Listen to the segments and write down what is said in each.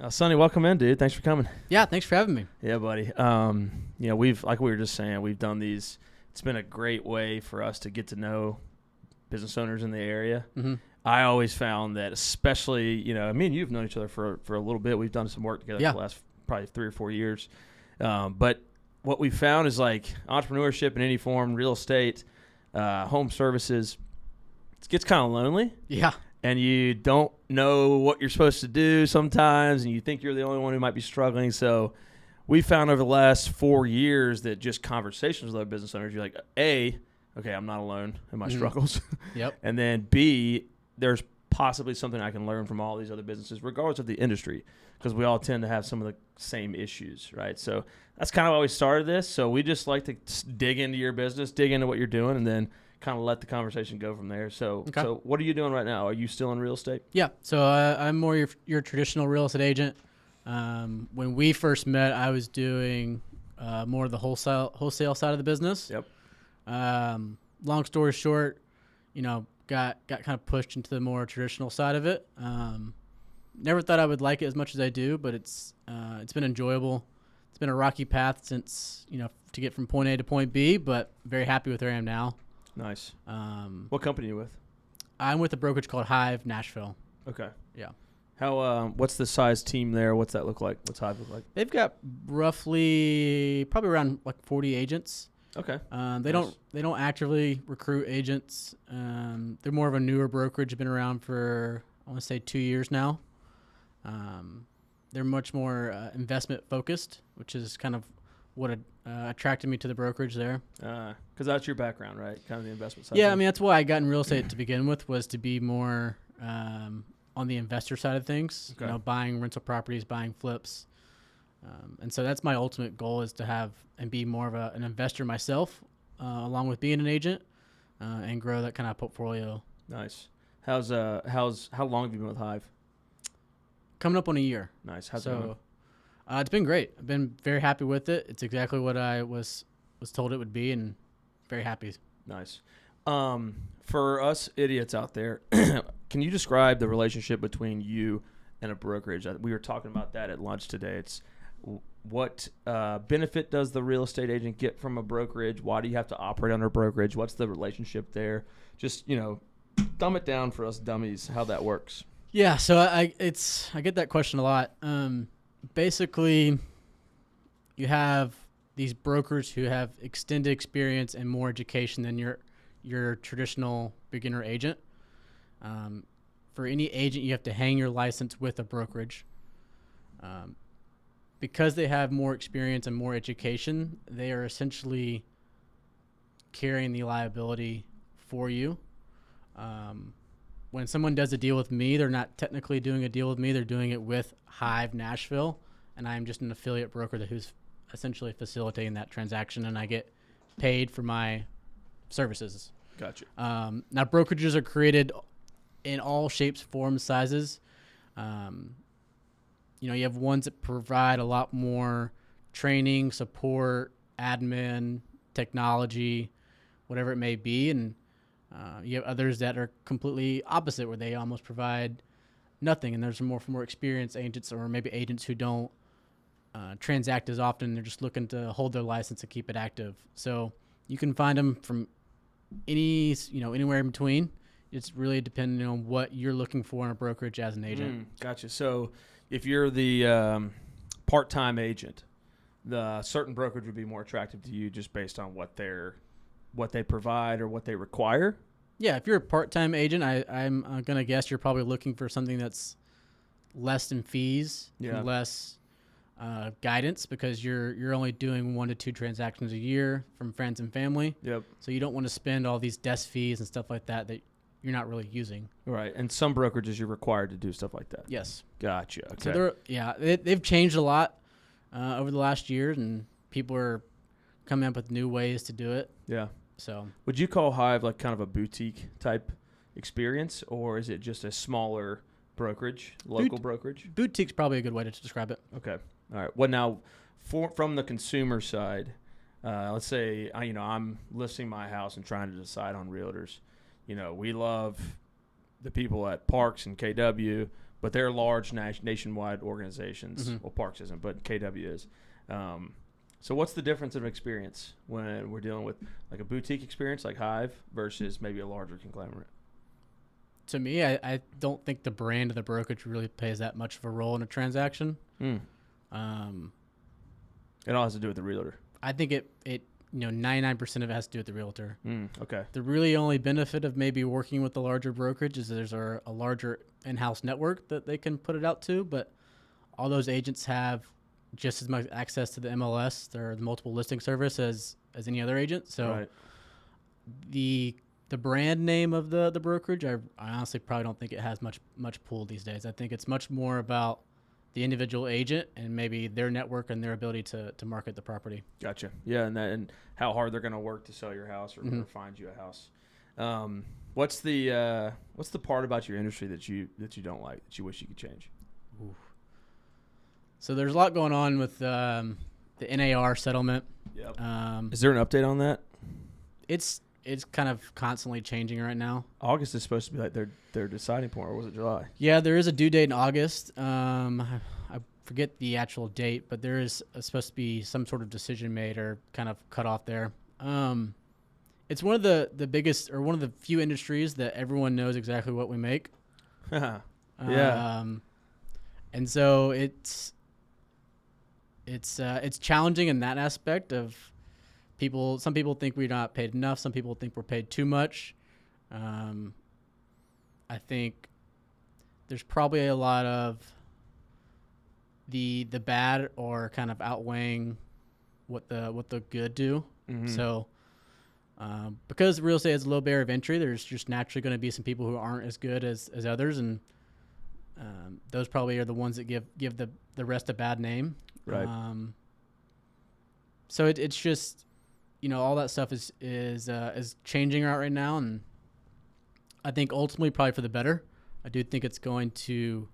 Sonny, welcome in, dude. Thanks for coming. Yeah, thanks for having me. Yeah, buddy. We've, like we were just saying, we've done these. It's been a great way for us to get to know business owners in the area. Mm-hmm. I always found that, especially, me and you've known each other for a little bit. We've done some work together for the last probably 3 or 4 years. But what we found is like entrepreneurship in any form, real estate, home services, it gets kind of lonely. Yeah. And you don't know what you're supposed to do sometimes, and you think you're the only one who might be struggling. So we found over the last 4 years that just conversations with other business owners, you're like, A, okay, I'm not alone in my struggles. Yep. And then B, there's possibly something I can learn from all these other businesses, regardless of the industry, because we all tend to have some of the same issues, right? So that's kind of why we started this. So we just like to dig into your business, dig into what you're doing, and then kind of let the conversation go from there. So what are you doing right now? Are you still in real estate? Yeah. So I'm more your traditional real estate agent. When we first met, I was doing more of the wholesale side of the business. Yep. Long story short, got kind of pushed into the more traditional side of it. Never thought I would like it as much as I do, but it's been enjoyable. It's been a rocky path since, to get from point A to point B, but very happy with where I am now. Nice. What company are you with? I'm with a brokerage called Hive Nashville. Okay. Yeah. How? What's the size team there? What's that look like? What's Hive look like? They've got probably around like 40 agents. Okay. They don't actively recruit agents. They're more of a newer brokerage. Been around for, I want to say, 2 years now. They're much more investment focused, which is kind of what attracted me to the brokerage there. Because that's your background, right? Kind of the investment side. Yeah, I mean, that's why I got in real estate to begin with, was to be more on the investor side of things. Okay. Buying rental properties, buying flips. And so that's my ultimate goal, is to have and be more of an investor myself, along with being an agent, and grow that kind of portfolio. Nice. How long have you been with Hive? Coming up on a year. Nice. How's it going? It's been great. I've been very happy with it. It's exactly what I was told it would be, and very happy. Nice. For us idiots out there, can you describe the relationship between you and a brokerage? We were talking about that at lunch today. It's what benefit does the real estate agent get from a brokerage? Why do you have to operate under a brokerage? What's the relationship there? Just, dumb it down for us dummies, how that works. Yeah, so I get that question a lot. Basically, you have these brokers who have extended experience and more education than your traditional beginner agent. For any agent, you have to hang your license with a brokerage. Because they have more experience and more education, they are essentially carrying the liability for you. When someone does a deal with me, they're not technically doing a deal with me. They're doing it with Hive Nashville, and I'm just an affiliate broker who's essentially facilitating that transaction, and I get paid for my services. Gotcha. Now, brokerages are created in all shapes, forms, sizes. You have ones that provide a lot more training, support, admin, technology, whatever it may be, and you have others that are completely opposite, where they almost provide nothing, and there's more for more experienced agents, or maybe agents who don't transact as often. They're just looking to hold their license and keep it active. So you can find them from anywhere in between. It's really depending on what you're looking for in a brokerage as an agent. Gotcha. So if you're the part-time agent, the certain brokerage would be more attractive to you just based on what they provide or what they require? Yeah, if you're a part-time agent, I'm going to guess you're probably looking for something that's less in fees, and less guidance, because you're only doing 1 to 2 transactions a year from friends and family. Yep. So you don't want to spend all these desk fees and stuff like that you're not really using. Right. And some brokerages you're required to do stuff like that. Yes. Gotcha. Okay. So they've changed a lot over the last year, and people are coming up with new ways to do it. Yeah. So would you call Hive like kind of a boutique type experience, or is it just a smaller brokerage, local brokerage? Boutique's probably a good way to describe it. Okay. All right. Well, now from the consumer side, let's say I'm listing my house and trying to decide on realtors. We love the people at Parks and KW. but they're large nationwide organizations. Mhm. Well, Parks isn't, but KW is. So what's the difference of experience when we're dealing with like a boutique experience like Hive versus maybe a larger conglomerate? To me, I don't think the brand of the brokerage really plays that much of a role in a transaction. Mm. Um, It all has to do with the realtor. I think it 99% of it has to do with the realtor. Okay. The really only benefit of maybe working with the larger brokerage is there's a larger in-house network that they can put it out to, but all those agents have just as much access to the MLS or the multiple listing service as any other agent. So Right. the brand name of the brokerage, I honestly probably don't think it has much pull these days. I think it's much more about the individual agent and maybe their network and their ability to market the property. Gotcha. Yeah, and how hard they're going to work to sell your house or, Mhm. or find you a house. What's the part about your industry that you don't like, that you wish you could change? Ooh. So there's a lot going on with the NAR settlement. Yep. Um, Is there an update on that? it's kind of constantly changing right now. August is supposed to be like their deciding point, or was it July? Yeah, there is a due date in August. I forget the actual date, but there is supposed to be some sort of decision made or kind of cut off there. It's one of the biggest, or one of the few industries that everyone knows exactly what we make. Yeah. And so it's challenging in that aspect of people. Some people think we're not paid enough. Some people think we're paid too much. I think there's probably a lot of the bad or kind of outweighing what the good do. Mhm. So because real estate is a low barrier of entry, there's just naturally going to be some people who aren't as good as others, and those probably are the ones that give the rest a bad name. Right. So it's just, all that stuff is changing right now, and I think ultimately probably for the better. I do think it's going to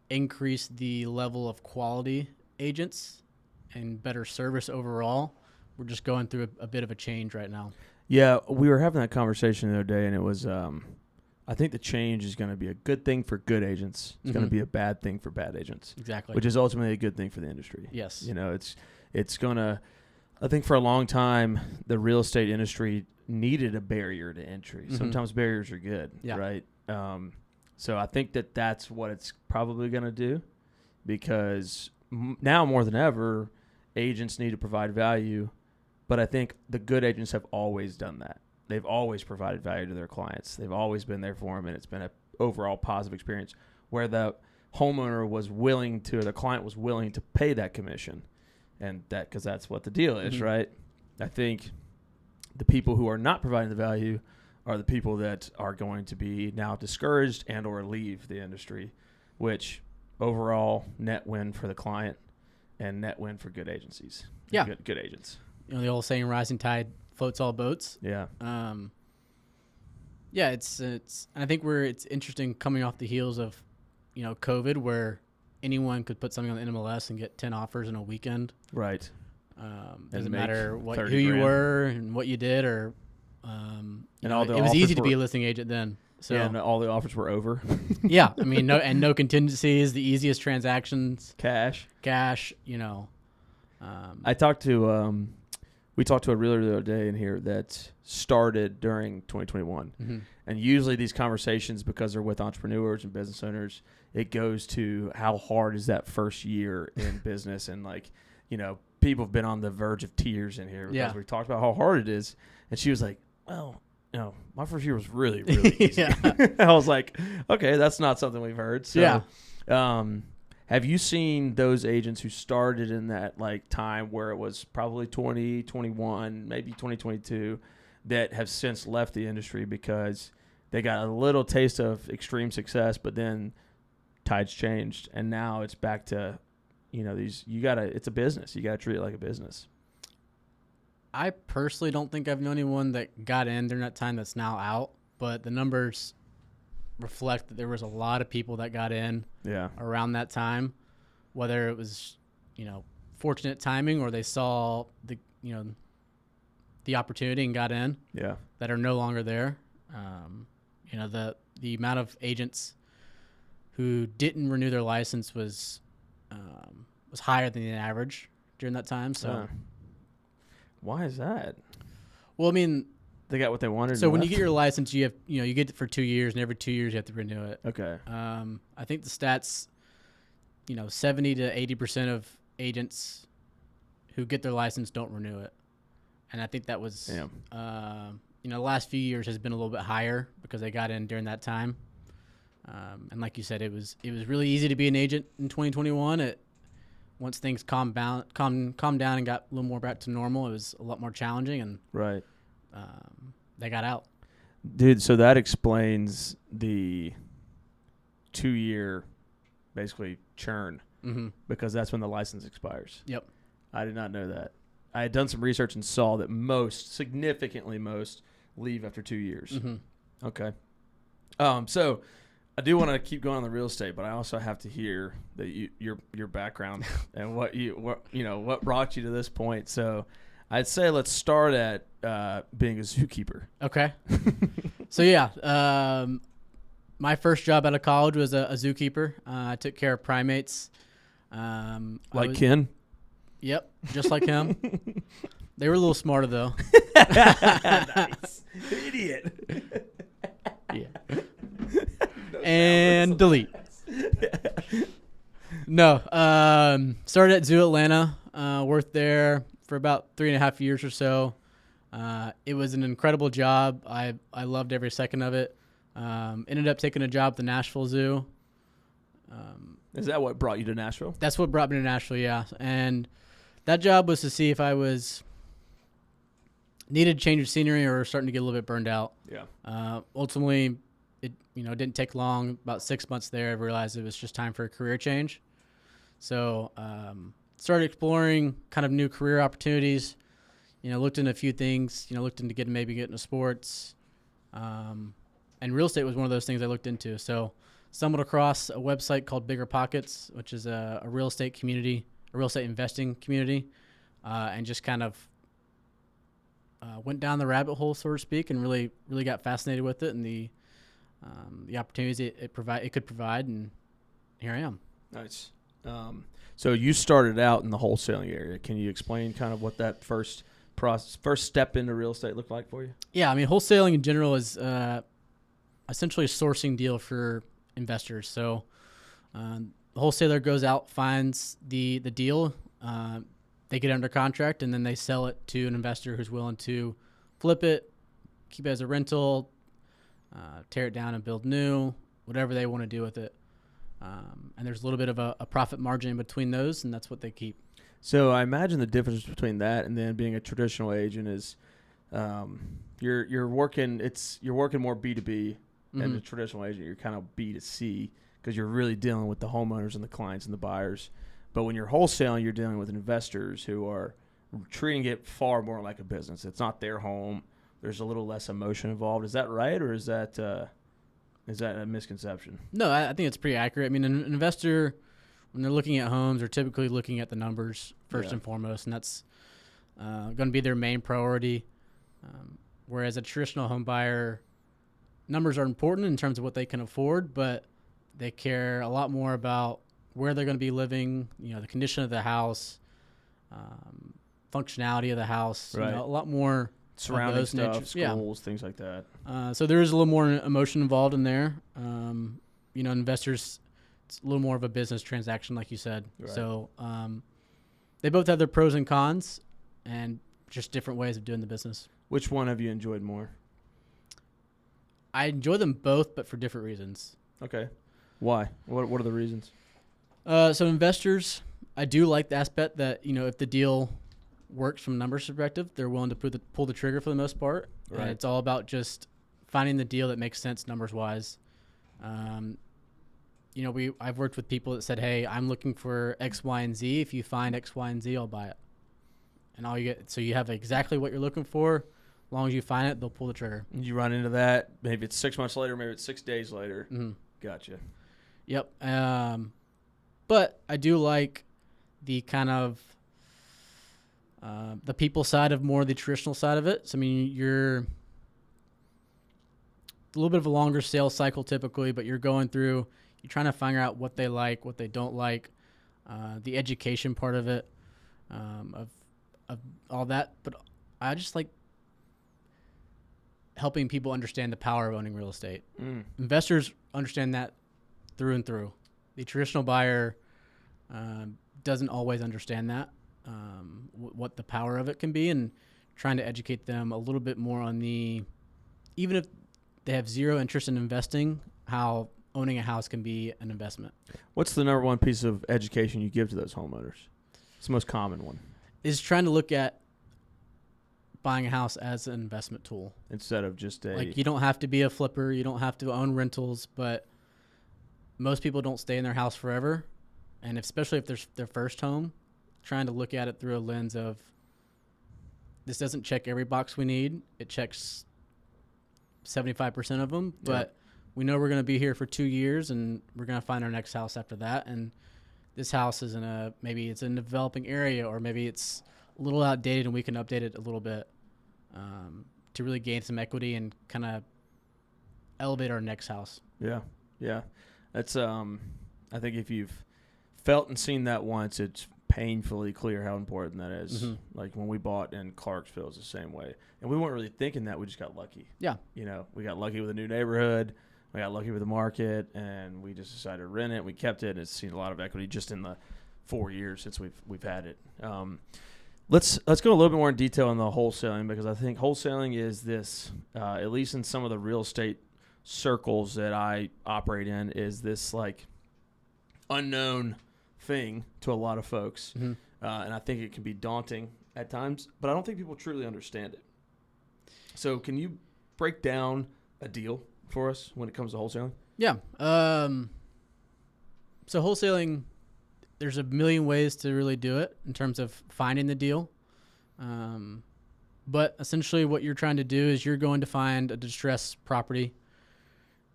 increase the level of quality agents and better service overall. We're just going through a bit of a change right now. Yeah, we were having that conversation the other day, and it was, I think the change is going to be a good thing for good agents. It's going to be a bad thing for bad agents. Exactly. Which is ultimately a good thing for the industry. Yes. It's going to, I think for a long time, the real estate industry needed a barrier to entry. Mm-hmm. Sometimes barriers are good, right? So I think that's what it's probably going to do, because now more than ever, agents need to provide value. But I think the good agents have always done that. They've always provided value to their clients. They've always been there for them, and it's been an overall positive experience where the homeowner was willing to, or the client was willing to pay that commission, and that, because that's what the deal is, right? I think the people who are not providing the value are the people that are going to be now discouraged and or leave the industry, which overall net win for the client and net win for good agencies. Yeah. Good agents. The old saying, rising tide floats all boats. Yeah. Yeah, it's I think it's interesting coming off the heels of, COVID, where anyone could put something on the MLS and get 10 offers in a weekend. Right. Doesn't matter who $30,000 you were and what you did, or and all the it was easy offers to be a were- listing agent then. So Yeah, and all the offers were over. yeah, I mean, no contingencies, the easiest transactions, Cash. I We talked to a realtor the other day in here that started during 2021. And usually these conversations, because they're with entrepreneurs and business owners, it goes to how hard is that first year in business. And people have been on the verge of tears in here because we talked about how hard it is. And she was like, well, my first year was really, really easy. I was like, okay, that's not something we've heard. So, have you seen those agents who started in that time where it was probably 2021, maybe 2022, that have since left the industry because they got a little taste of extreme success, but then tides changed and now it's back to, it's a business. You got to treat it like a business. I personally don't think I've known anyone that got in during that time that's now out, but the numbers reflect that there was a lot of people that got in around that time, whether it was, fortunate timing or they saw the opportunity and got in, that are no longer there. The amount of agents who didn't renew their license was higher than the average during that time. So, why is that? well, I mean, They got what they wanted. so and when you left? get your license, you get it for 2 years, and every 2 years you have to renew it. Okay. I think the stats, 70 to 80% of agents who get their license don't renew it, and I think that was, the last few years has been a little bit higher because they got in during that time. And like you said, it was really easy to be an agent in 2021. Once things calmed down and got a little more back to normal, it was a lot more challenging, and Right. they got out. Dude, so that explains the 2-year, basically, churn, because that's when the license expires. Yep. I did not know that. I had done some research and saw that significantly most, leave after 2 years. Okay. So I do want to keep going on the real estate, but I also have to hear that your background and what brought you to this point. So I'd say let's start at being a zookeeper. Okay. So yeah, my first job out of college was a zookeeper. I took care of primates. Ken? Yep, just like him. They were a little smarter though. Nice. Idiot. Yeah. And delete. No. Started at Zoo Atlanta. Worked there for about 3.5 years or so. It was an incredible job. I loved every second of it. Ended up taking a job at the Nashville Zoo. Is that what brought you to Nashville? That's what brought me to Nashville, yeah. And that job was to see if I needed to change of scenery or starting to get a little bit burned out. Yeah. Ultimately, it didn't take long. About 6 months there, I realized it was just time for a career change. So started exploring kind of new career opportunities. Looked into a few things. Looked into getting into sports, and real estate was one of those things I looked into. So stumbled across a website called Bigger Pockets, which is a real estate community, a real estate investing community, and just kind of went down the rabbit hole, so to speak, and really got fascinated with it and the opportunities it could provide, and here I am. Nice. So you started out in the wholesaling area. Can you explain kind of what that first step into real estate looked like for you? Yeah, I mean, wholesaling in general is essentially a sourcing deal for investors. So the wholesaler goes out, finds the deal, they get under contract, and then they sell it to an investor who's willing to flip it, keep it as a rental, tear it down and build new, whatever they want to do with it. And there's a little bit of a profit margin in between those, and that's what they keep. So I imagine the difference between that and then being a traditional agent is you're working more B2B, and the traditional agent you're kind of B2C because you're really dealing with the homeowners and the clients and the buyers. But when you're wholesaling, you're dealing with investors who are treating it far more like a business. It's not their home. There's a little less emotion involved. Is that right, or is that a misconception? No, I think it's pretty accurate. I mean, an investor, when they're looking at homes, are typically looking at the numbers first and foremost, and that's going to be their main priority. Whereas a traditional home buyer, numbers are important in terms of what they can afford, but they care a lot more about where they're going to be living, the condition of the house, functionality of the house, right. A lot more surrounding stuff, schools, things like that. So there is a little more emotion involved in there. Investors, it's a little more of a business transaction, like you said. Right. So they both have their pros and cons, and just different ways of doing the business. Which one have you enjoyed more? I enjoy them both, but for different reasons. Okay. Why? What are the reasons? So investors, I do like the aspect that, if the deal works from a numbers perspective, they're willing to pull the trigger for the most part. Right. And it's all about just finding the deal that makes sense numbers wise. I've worked with people that said, hey, I'm looking for X, Y, and Z. If you find X, Y, and Z, I'll buy it. And all you get, so you have exactly what you're looking for. As long as you find it, they'll pull the trigger. You run into that. Maybe it's 6 months later. Maybe it's 6 days later. Mm-hmm. Gotcha. Yep. But I do like the kind of the people side of more the traditional side of it. So, I mean, you're a little bit of a longer sales cycle typically, but you're going through, you're trying to figure out what they like, what they don't like, the education part of it, of all that. But I just like helping people understand the power of owning real estate. Investors understand that through and through. The traditional buyer doesn't always understand that, what the power of it can be, and trying to educate them a little bit more on even if they have zero interest in investing, how owning a house can be an investment. What's the number one piece of education you give to those homeowners? It's the most common one. Is trying to look at buying a house as an investment tool. Instead of just like, you don't have to be a flipper, you don't have to own rentals, but most people don't stay in their house forever. And especially if there's their first home, trying to look at it through a lens of, this doesn't check every box we need. It checks 75% of them, but we know we're going to be here for 2 years and we're going to find our next house after that. And this house is maybe it's in a developing area, or maybe it's a little outdated and we can update it a little bit to really gain some equity and kind of elevate our next house. Yeah. Yeah. That's, I think if you've felt and seen that once, it's painfully clear how important that is. Like when we bought in Clarksville, it's the same way. And we weren't really thinking that. We just got lucky. Yeah. You know, we got lucky with a new neighborhood. We got lucky with the market, and we just decided to rent it. We kept it. It's seen a lot of equity just in the 4 years since we've had it. Let's go a little bit more in detail on the wholesaling, because I think wholesaling is this, at least in some of the real estate circles that I operate in, is this like unknown thing to a lot of folks. And I think it can be daunting at times, but I don't think people truly understand it. So can you break down a deal for us when it comes to wholesaling? Yeah. So wholesaling, there's a million ways to really do it in terms of finding the deal. But essentially what you're trying to do is you're going to find a distressed property.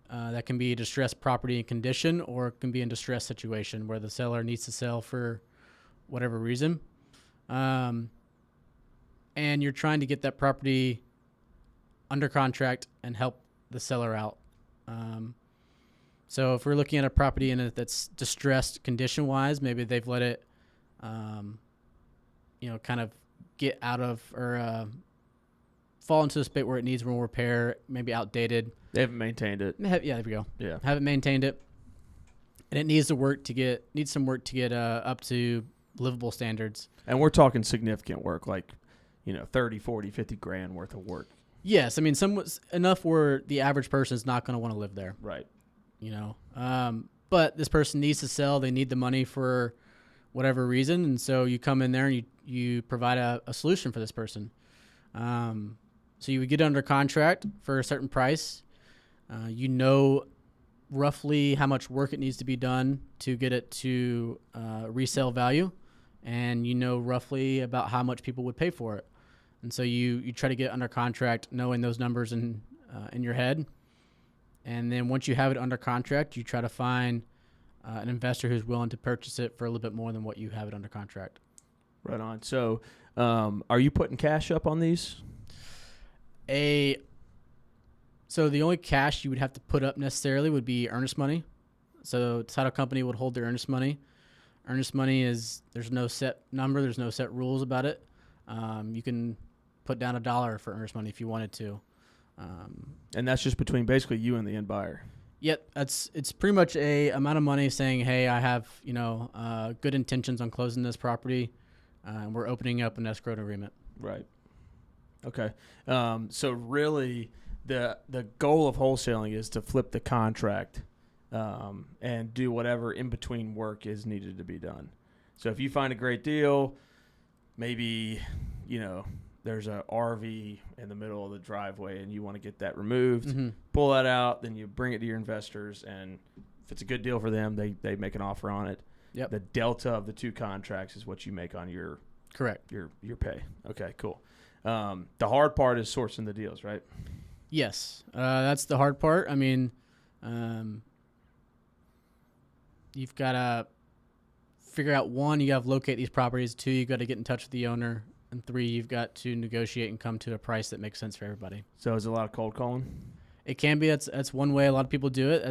That can be a distressed property in condition, or it can be in distressed situation where the seller needs to sell for whatever reason. And you're trying to get that property under contract and help the seller out. So if we're looking at a property that's distressed condition-wise, maybe they've let it, kind of get out of or fall into a state where it needs more repair, maybe outdated. They haven't maintained it. Yeah, there we go. Yeah, haven't maintained it, and it needs some work to get up to livable standards. And we're talking significant work, like 30, 40, 50 grand worth of work. Yes, I mean enough where the average person is not going to want to live there. Right. But this person needs to sell. They need the money for whatever reason, and so you come in there and you provide a solution for this person. So you would get under contract for a certain price. Roughly how much work it needs to be done to get it to resale value, and roughly about how much people would pay for it. And so you try to get it under contract knowing those numbers in your head. And then once you have it under contract, you try to find an investor who's willing to purchase it for a little bit more than what you have it under contract. Right on. So are you putting cash up on these? So the only cash you would have to put up necessarily would be earnest money. So the title company would hold their earnest money. Earnest money there's no set number. There's no set rules about it. You can put down $1 for earnest money if you wanted to. And that's just between basically you and the end buyer. Yep. It's pretty much a amount of money saying, hey, I have, good intentions on closing this property. And we're opening up an escrow agreement. Right. Okay. So really the goal of wholesaling is to flip the contract and do whatever in between work is needed to be done. So if you find a great deal, maybe, there's a RV in the middle of the driveway and you want to get that removed, pull that out, then you bring it to your investors, and if it's a good deal for them, they make an offer on it. Yep. The delta of the two contracts is what you make on your correct your pay. Okay, cool. The hard part is sourcing the deals, right? Yes, that's the hard part. I mean, you've got to figure out, one, you got to locate these properties. Two, you got to get in touch with the owner. And three, you've got to negotiate and come to a price that makes sense for everybody. So is it a lot of cold calling? It can be. That's one way a lot of people do it.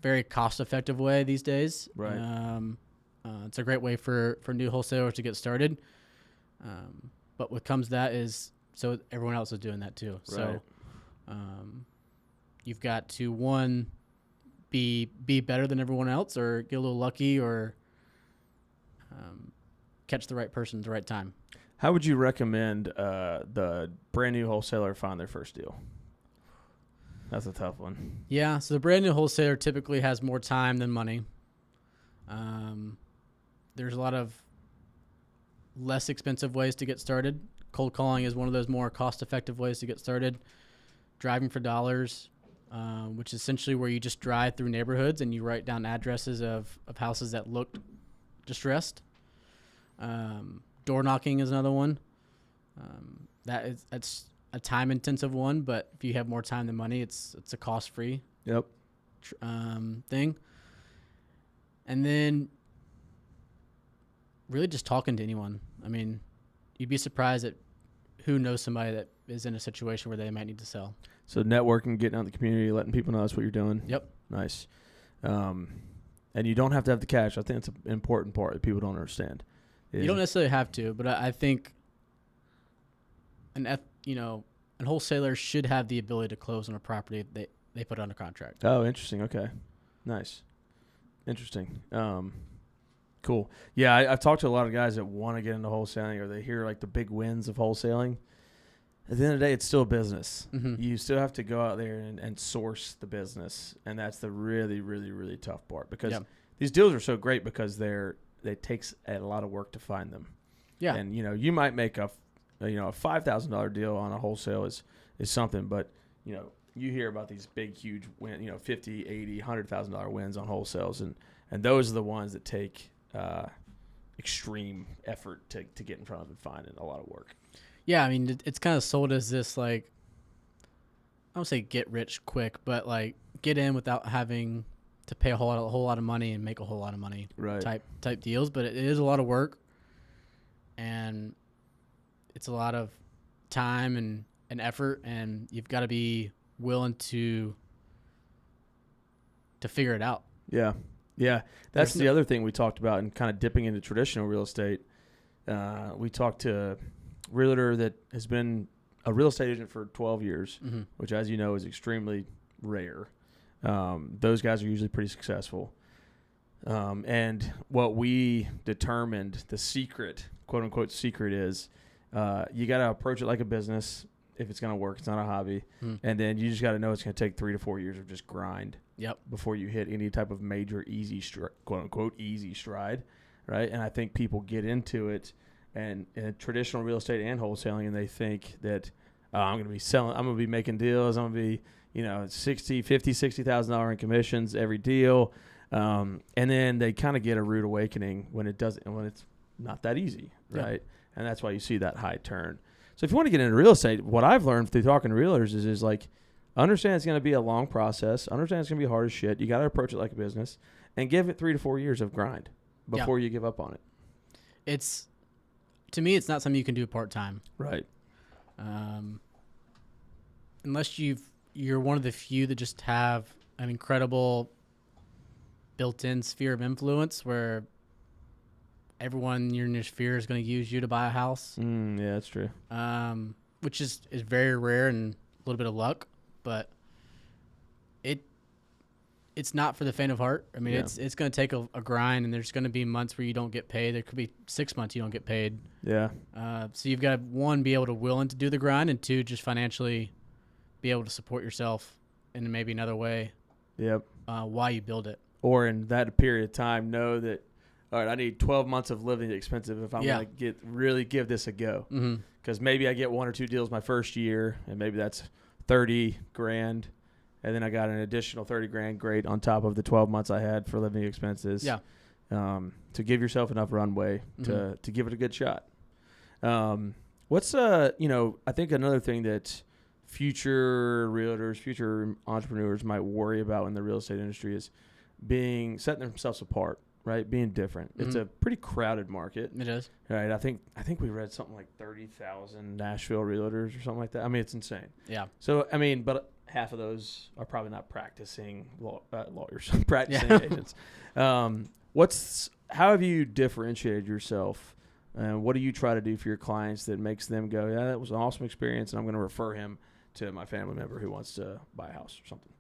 very cost-effective way these days. Right. It's a great way for new wholesalers to get started. But what comes to that is, so everyone else is doing that too. Right. So you've got to, one, be better than everyone else, or get a little lucky, or catch the right person at the right time. How would you recommend the brand new wholesaler find their first deal? That's a tough one. Yeah, so the brand new wholesaler typically has more time than money. There's a lot of less expensive ways to get started. Cold calling is one of those more cost-effective ways to get started. Driving for dollars, which is essentially where you just drive through neighborhoods and you write down addresses of houses that looked distressed. Door knocking is another one. That's a time-intensive one, but if you have more time than money, it's a cost-free thing. And then really just talking to anyone. I mean, you'd be surprised at who knows somebody that is in a situation where they might need to sell. So networking, getting out in the community, letting people know that's what you're doing. Yep. Nice. And you don't have to have the cash. I think it's an important part that people don't understand. You don't necessarily have to, but I think a wholesaler should have the ability to close on a property they put under contract. Oh, interesting. Okay. Nice. Interesting. Cool. Yeah, I've talked to a lot of guys that want to get into wholesaling, or they hear like the big wins of wholesaling. At the end of the day, it's still a business. Mm-hmm. You still have to go out there and source the business, and that's the really, really, really tough part, because these deals are so great because it takes a lot of work to find them. Yeah. And you might make a $5,000 deal on a wholesale is something, but you hear about these big, huge win, $50,000, $80,000, $100,000 wins on wholesales, and those are the ones that take extreme effort to get in front of and find, and a lot of work. Yeah, I mean, it's kind of sold as this, like, I don't say get rich quick, but like get in without having to pay a whole lot of money and make a whole lot of money, right? Type deals. But it is a lot of work, and it's a lot of time and effort, and you've got to be willing to figure it out. Yeah. That's the other thing we talked about, and kind of dipping into traditional real estate. We talked to a realtor that has been a real estate agent for 12 years, mm-hmm. which, as you know, is extremely rare. Those guys are usually pretty successful. And what we determined, the secret, quote unquote secret, is you got to approach it like a business. If it's going to work, it's not a hobby. And then you just got to know it's going to take 3 to 4 years of just grind. Yep. Before you hit any type of major quote unquote easy stride, right? And I think people get into it and in traditional real estate and wholesaling, and they think that I'm going to be selling, I'm going to be making deals, I'm going to be $60,000 in commissions every deal, and then they kind of get a rude awakening when it's not that easy, right? Yeah. And that's why you see that high turn. So if you want to get into real estate, what I've learned through talking to realtors is like, understand it's going to be a long process. Understand it's going to be hard as shit. You got to approach it like a business, and give it 3 to 4 years of grind before you give up on it. To me, it's not something you can do part-time. Right. Unless you're one of the few that just have an incredible built-in sphere of influence where everyone in your sphere is going to use you to buy a house. Yeah, that's true. Which is very rare and a little bit of luck, but it's not for the faint of heart. I mean, it's going to take a grind, and there's going to be months where you don't get paid. There could be 6 months you don't get paid. Yeah. So you've got to, 1, be able to willing to do the grind, and 2, just financially be able to support yourself in maybe another way. Yep. While you build it. Or in that period of time, know that, all right, I need 12 months of living expensive if I'm going to really give this a go. Because maybe I get 1 or 2 deals my first year, and maybe that's $30,000, and then I got an additional $30,000 great on top of the 12 months I had for living expenses. Yeah. To give yourself enough runway to give it a good shot. What's I think another thing that future realtors, future entrepreneurs might worry about in the real estate industry is setting themselves apart. Right, being different. It's a pretty crowded market. It is. Right, I think we read something like 30,000 Nashville realtors or something like that. I mean, it's insane. Yeah. So I mean, but half of those are probably not practicing lawyers, practicing Yeah. agents. How have you differentiated yourself, and what do you try to do for your clients that makes them go, yeah, that was an awesome experience, and I'm going to refer him to my family member who wants to buy a house or something?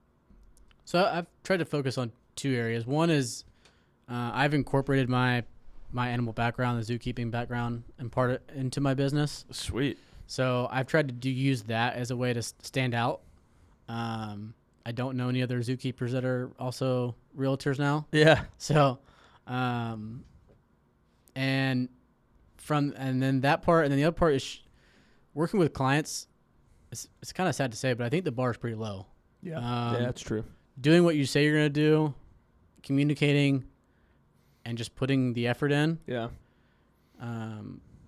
So I've tried to focus on two areas. One is I've incorporated my animal background, the zookeeping background, and into my business. Sweet. So I've tried to use that as a way to stand out. I don't know any other zookeepers that are also realtors now. Yeah. So, and then that part, and then the other part is working with clients. It's kind of sad to say, but I think the bar is pretty low. Yeah. Yeah, that's true. Doing what you say you're going to do, communicating, and just putting the effort in. Yeah.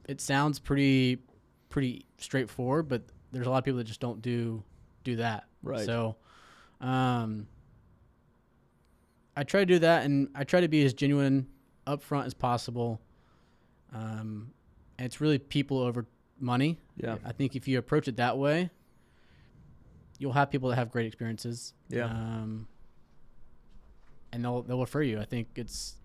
It sounds pretty straightforward, but there's a lot of people that just don't do that. Right. So, I try to do that, and I try to be as genuine upfront as possible. And it's really people over money. Yeah. I think if you approach it that way, you'll have people that have great experiences. Yeah. And they'll refer you. I think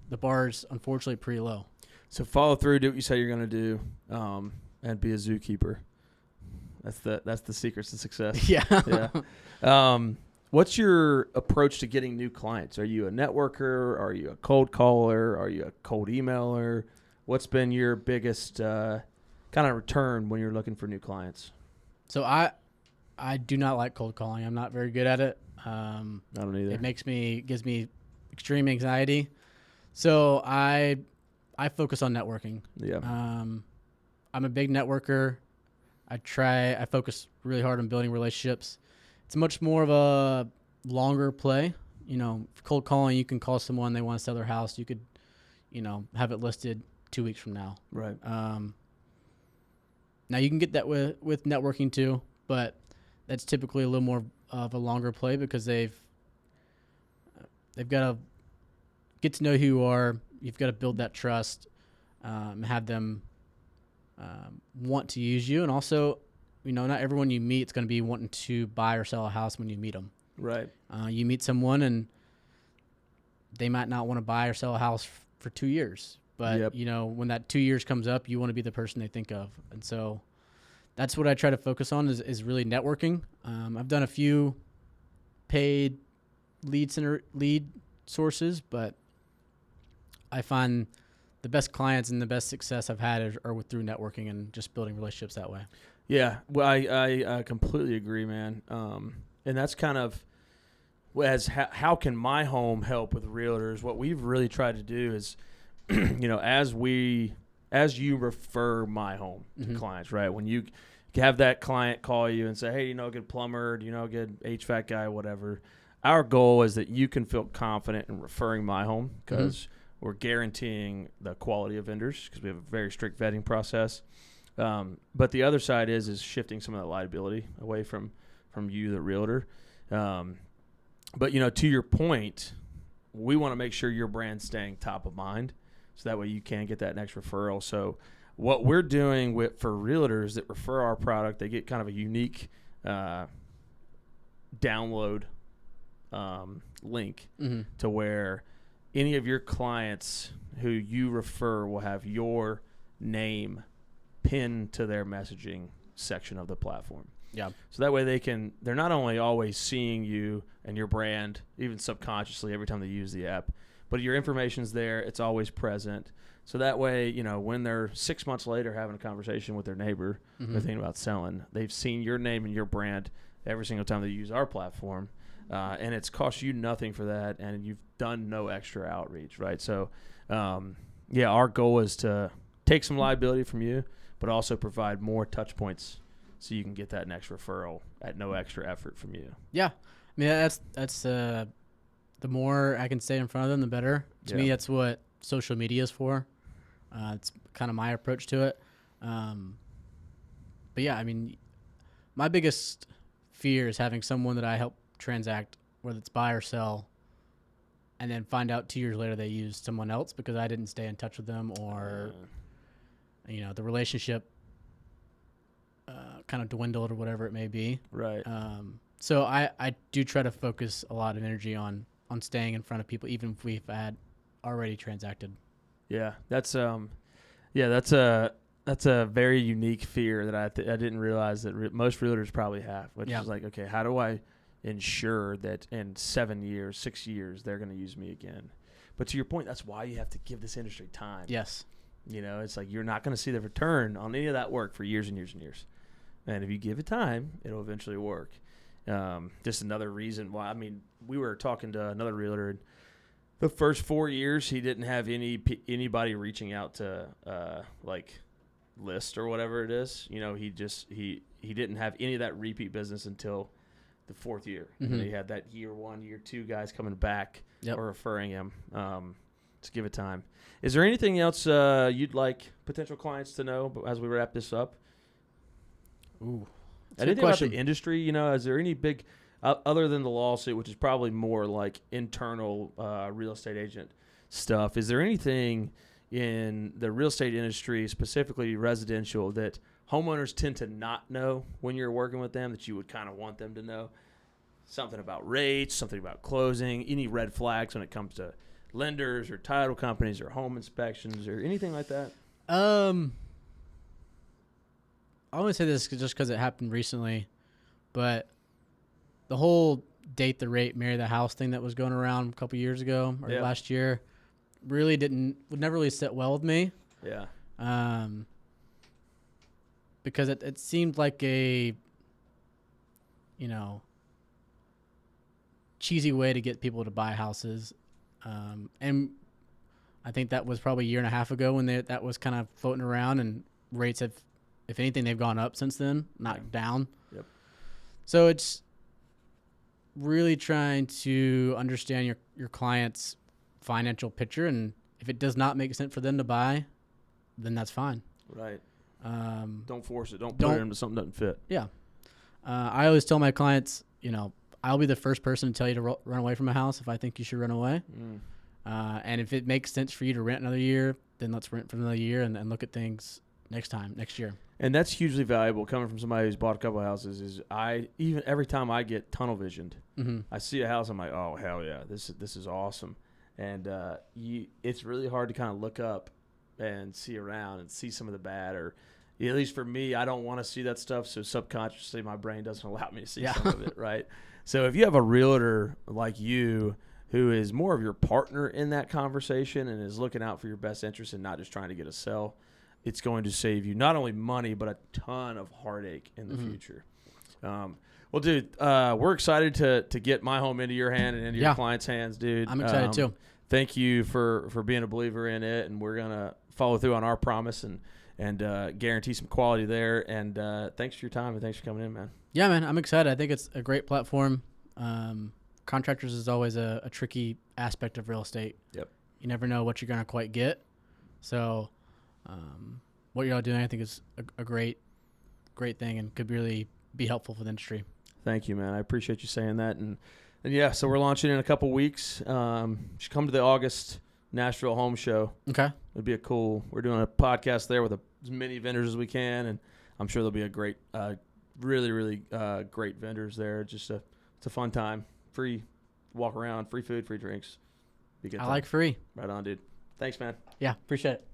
the bar is unfortunately pretty low. So follow through, do what you say you're going to do, and be a zookeeper. That's the secret to success. Yeah. Yeah. What's your approach to getting new clients? Are you a networker? Are you a cold caller? Are you a cold emailer? What's been your biggest kind of return when you're looking for new clients? So I do not like cold calling. I'm not very good at it. I don't either. It gives me extreme anxiety. So I focus on networking. Yeah. I'm a big networker. I focus really hard on building relationships. It's much more of a longer play. Cold calling, you can call someone, they want to sell their house. You could, have it listed 2 weeks from now. Right. Now you can get that with networking too, but that's typically a little more of a longer play because they've got to get to know who you are. You've got to build that trust, have them want to use you, and also, not everyone you meet is going to be wanting to buy or sell a house when you meet them. Right. You meet someone and they might not want to buy or sell a house for 2 years, but Yep. When that 2 years comes up, you want to be the person they think of, and so that's what I try to focus on is really networking. I've done a few paid lead sources, but I find the best clients and the best success I've had are through networking and just building relationships that way. Yeah, well, I completely agree, man. And that's kind of how can my home help with realtors? What we've really tried to do is, as you refer my home to clients, right? When you have that client call you and say, hey, a good plumber, a good HVAC guy, whatever. Our goal is that you can feel confident in referring my home because we're guaranteeing the quality of vendors because we have a very strict vetting process. But the other side is shifting some of that liability away from you, the realtor. But to your point, we want to make sure your brand's staying top of mind, so that way you can get that next referral. So what we're doing for realtors that refer our product, they get kind of a unique download link to where any of your clients who you refer will have your name pinned to their messaging section of the platform. Yeah. So that way they're not only always seeing you and your brand, even subconsciously every time they use the app, but your information's there. It's always present. So that way, when they're 6 months later having a conversation with their neighbor, they're thinking about selling, they've seen your name and your brand every single time they use our platform. And it's cost you nothing for that, and you've done no extra outreach, right? So, our goal is to take some liability from you, but also provide more touch points so you can get that next referral at no extra effort from you. Yeah. I mean, that's the more I can stay in front of them, the better. To me, that's what social media is for. It's kind of my approach to it. But yeah, I mean, my biggest fear is having someone that I help transact, whether it's buy or sell, and then find out 2 years later they used someone else because I didn't stay in touch with them, or the relationship kind of dwindled or whatever it may be. Right. So I do try to focus a lot of energy on staying in front of people, even if we've had already transacted. Yeah, that's that's a very unique fear that I didn't realize that most realtors probably have, which is like, okay, how do I ensure that in 7 years, 6 years, they're going to use me again? But to your point, that's why you have to give this industry time. Yes. You know, it's like you're not going to see the return on any of that work for years and years and years. And if you give it time, it'll eventually work. Just another reason why. I mean, we were talking to another realtor. And the first 4 years, he didn't have anybody reaching out to like list or whatever it is. You know, he didn't have any of that repeat business until the 4th year. Mm-hmm. And he had that year 1, year 2 guys coming back or referring him. To give it time. Is there anything else you'd like potential clients to know as we wrap this up? Ooh, anything about the industry? You know, is there any big other than the lawsuit, which is probably more like internal real estate agent stuff? Is there anything in the real estate industry, specifically residential, that homeowners tend to not know when you're working with them that you would kind of want them to know? Something about rates, something about closing, any red flags when it comes to lenders or title companies or home inspections or anything like that? I only say this just because it happened recently, but the whole date the rate, marry the house thing that was going around a couple years ago or last year really would never really sit well with me. Yeah. Because it seemed like a, cheesy way to get people to buy houses. And I think that was probably a year and a half ago when that was kind of floating around, and rates have, if anything, they've gone up since then, not down. Yep. So it's really trying to understand your client's financial picture, and if it does not make sense for them to buy, then that's fine. Right. Don't force it. Don't put it into something that doesn't fit. Yeah. I always tell my clients, I'll be the first person to tell you to run away from a house if I think you should run away. And if it makes sense for you to rent another year, then let's rent for another year and look at things next year. And that's hugely valuable coming from somebody who's bought a couple of houses. Is even every time I get tunnel visioned, I see a house, I'm like, oh hell yeah, this is awesome. And it's really hard to kind of look up and see around and see some of the bad, or at least for me, I don't want to see that stuff. So subconsciously, my brain doesn't allow me to see some of it. Right. So if you have a realtor like you who is more of your partner in that conversation and is looking out for your best interest and not just trying to get a sell, it's going to save you not only money, but a ton of heartache in the future. Well, dude, we're excited to get my home into your hand and into your clients' hands, dude. I'm excited too. Thank you for being a believer in it, and we're going to follow through on our promise and guarantee some quality there. And thanks for your time, and thanks for coming in, man. Yeah, man, I'm excited. I think it's a great platform. Contractors is always a tricky aspect of real estate. Yep. You never know what you're going to quite get. So what you're all doing, I think, is a great thing and could really be helpful for the industry. Thank you, man. I appreciate you saying that. And yeah, so we're launching in a couple weeks. You should come to the August Nashville Home Show. Okay. It'd be we're doing a podcast there with as many vendors as we can, and I'm sure there'll be a great, really, really great vendors there. It's a fun time. Free walk around, free food, free drinks. I like free. Right on, dude. Thanks, man. Yeah, appreciate it.